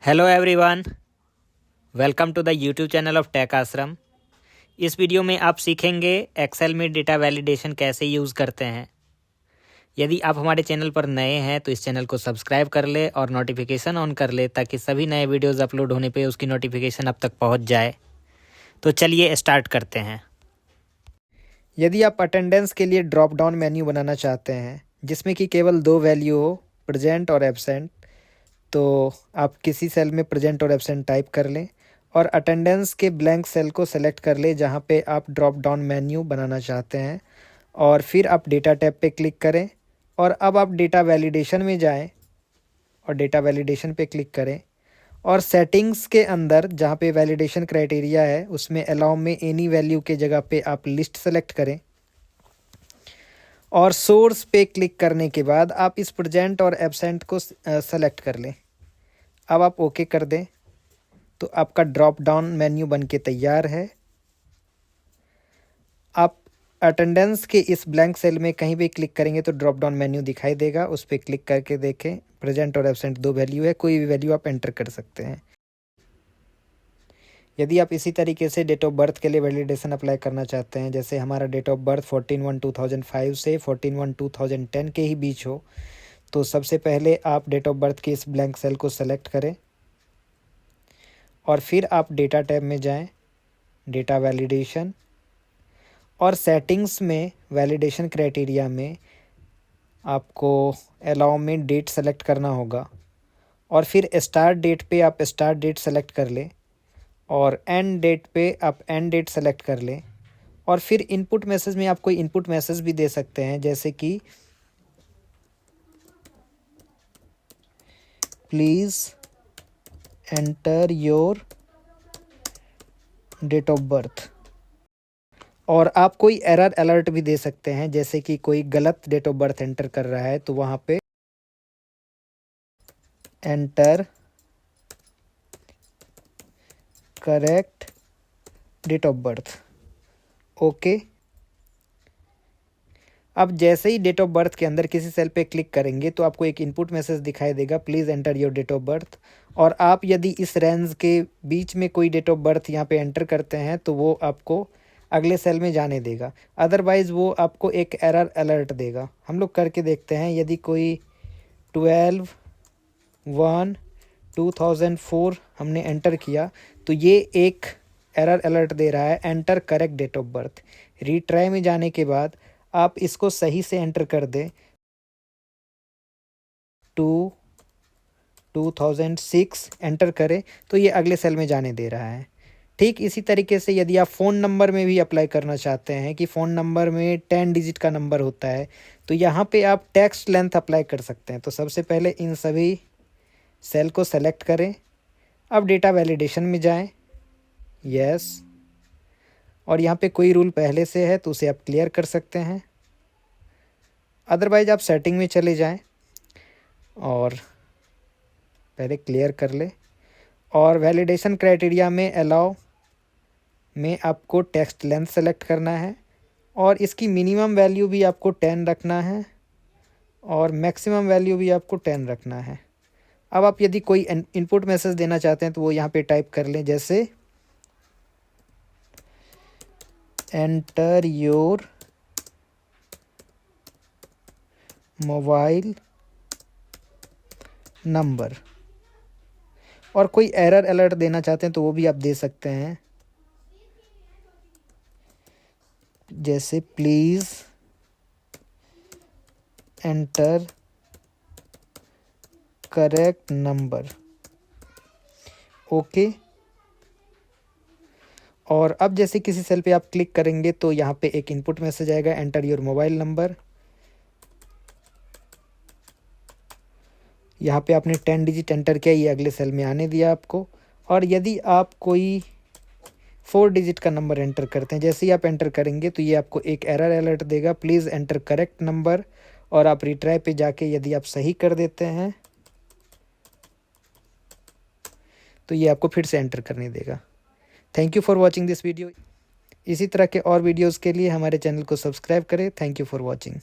Hello everyone, welcome to the YouTube channel of tech Ashram. इस video में आप सीखेंगे एक्सेल में डेटा वैलिडेशन कैसे यूज़ करते हैं। यदि आप हमारे चैनल पर नए हैं तो इस चैनल को सब्सक्राइब कर ले और नोटिफिकेशन ऑन कर ले ताकि सभी नए वीडियोस अपलोड होने पे उसकी नोटिफिकेशन आप तक पहुंच जाए। तो चलिए स्टार्ट करते हैं। यदि आप अटेंडेंस के लिए ड्रॉप डाउन मेन्यू बनाना चाहते हैं जिसमें कि केवल दो वैल्यू हो, प्रेजेंट और एब्सेंट, तो आप किसी सेल में प्रेजेंट और एब्सेंट टाइप कर लें और अटेंडेंस के ब्लैंक सेल को सेलेक्ट कर लें जहां पे आप ड्रॉप डाउन मेन्यू बनाना चाहते हैं और फिर आप डेटा टैब पे क्लिक करें और अब आप डेटा वैलिडेशन में जाएं और डेटा वैलिडेशन पे क्लिक करें और सेटिंग्स के अंदर जहाँ पे वैलिडेशन क्राइटेरिया है उसमें अलाउ में एनी वैल्यू के जगह पे आप लिस्ट सेलेक्ट करें और सोर्स पे क्लिक करने के बाद आप इस प्रेजेंट और एब्सेंट को सेलेक्ट कर लें। अब आप ओके कर दें तो आपका ड्रॉप डाउन मेन्यू बन के तैयार है। आप अटेंडेंस के इस ब्लैंक सेल में कहीं भी क्लिक करेंगे तो ड्रॉप डाउन मेन्यू दिखाई देगा, उस पर क्लिक करके देखें। प्रेजेंट और एब्सेंट दो वैल्यू है, कोई भी वैल्यू आप एंटर कर सकते हैं। यदि आप इसी तरीके से डेट ऑफ बर्थ के लिए वैलिडेशन अप्लाई करना चाहते हैं, जैसे हमारा डेट ऑफ बर्थ 14/1/2005 से 14/1/2010 के ही बीच हो, तो सबसे पहले आप डेट ऑफ बर्थ के इस ब्लैंक सेल को सेलेक्ट करें और फिर आप डेटा टैब में जाएं, डेटा वैलिडेशन और सेटिंग्स में वैलिडेशन क्राइटेरिया में आपको अलाउ में डेट सेलेक्ट करना होगा और फिर स्टार्ट डेट पे आप स्टार्ट डेट सेलेक्ट कर लें और एंड डेट पे आप एंड डेट सेलेक्ट कर लें और फिर इनपुट मैसेज में आप कोई इनपुट मैसेज भी दे सकते हैं, जैसे कि please enter your date of birth. और आप कोई एरर अलर्ट भी दे सकते हैं, जैसे कि कोई गलत डेट ऑफ बर्थ एंटर कर रहा है तो वहाँ पे enter correct date of birth. Okay. अब जैसे ही डेट ऑफ बर्थ के अंदर किसी सेल पे क्लिक करेंगे तो आपको एक इनपुट मैसेज दिखाई देगा, please enter your date of birth. और आप यदि इस रेंज के बीच में कोई डेट ऑफ बर्थ यहाँ पे एंटर करते हैं तो वो आपको अगले सेल में जाने देगा, अदरवाइज़ वो आपको एक एरर अलर्ट देगा। हम लोग करके देखते हैं। यदि कोई 12/1/2004 हमने एंटर किया तो ये एक एरर अलर्ट दे रहा है, enter correct date of birth. Retry में जाने के बाद आप इसको सही से एंटर कर दें, 2006 एंटर करें तो ये अगले सेल में जाने दे रहा है। ठीक इसी तरीके से यदि आप फ़ोन नंबर में भी अप्लाई करना चाहते हैं कि फ़ोन नंबर में 10 डिजिट का नंबर होता है, तो यहाँ पे आप टेक्स्ट लेंथ अप्लाई कर सकते हैं। तो सबसे पहले इन सभी सेल को सेलेक्ट करें। अब डेटा वैलिडेशन में जाएं, यस, और यहाँ पे कोई रूल पहले से है तो उसे आप क्लियर कर सकते हैं, अदरवाइज आप सेटिंग में चले जाएं और पहले क्लियर कर ले और वैलिडेशन क्राइटेरिया में अलाउ में आपको टेक्स्ट लेंथ सेलेक्ट करना है और इसकी मिनिमम वैल्यू भी आपको 10 रखना है और मैक्सिमम वैल्यू भी आपको 10 रखना है। अब आप यदि कोई इनपुट मैसेज देना चाहते हैं तो वो यहाँ पे टाइप कर लें, जैसे एंटर योर मोबाइल नंबर। और कोई एरर अलर्ट देना चाहते हैं तो वो भी आप दे सकते हैं, जैसे please enter correct number. Okay. और अब जैसे किसी सेल पे आप क्लिक करेंगे तो यहाँ पे एक इनपुट मैसेज आएगा, एंटर योर मोबाइल नंबर। यहाँ पे आपने 10 डिजिट एंटर किया, ये अगले सेल में आने दिया आपको। और यदि आप कोई 4 डिजिट का नंबर एंटर करते हैं, जैसे ही आप एंटर करेंगे तो ये आपको एक एरर अलर्ट देगा, प्लीज़ एंटर करेक्ट नंबर। और आप रिट्राई पे जाके यदि आप सही कर देते हैं तो ये आपको फिर से एंटर करने देगा। Thank you for watching this video. इसी तरह के और वीडियोज़ के लिए हमारे चैनल को सब्सक्राइब करें। Thank you for watching.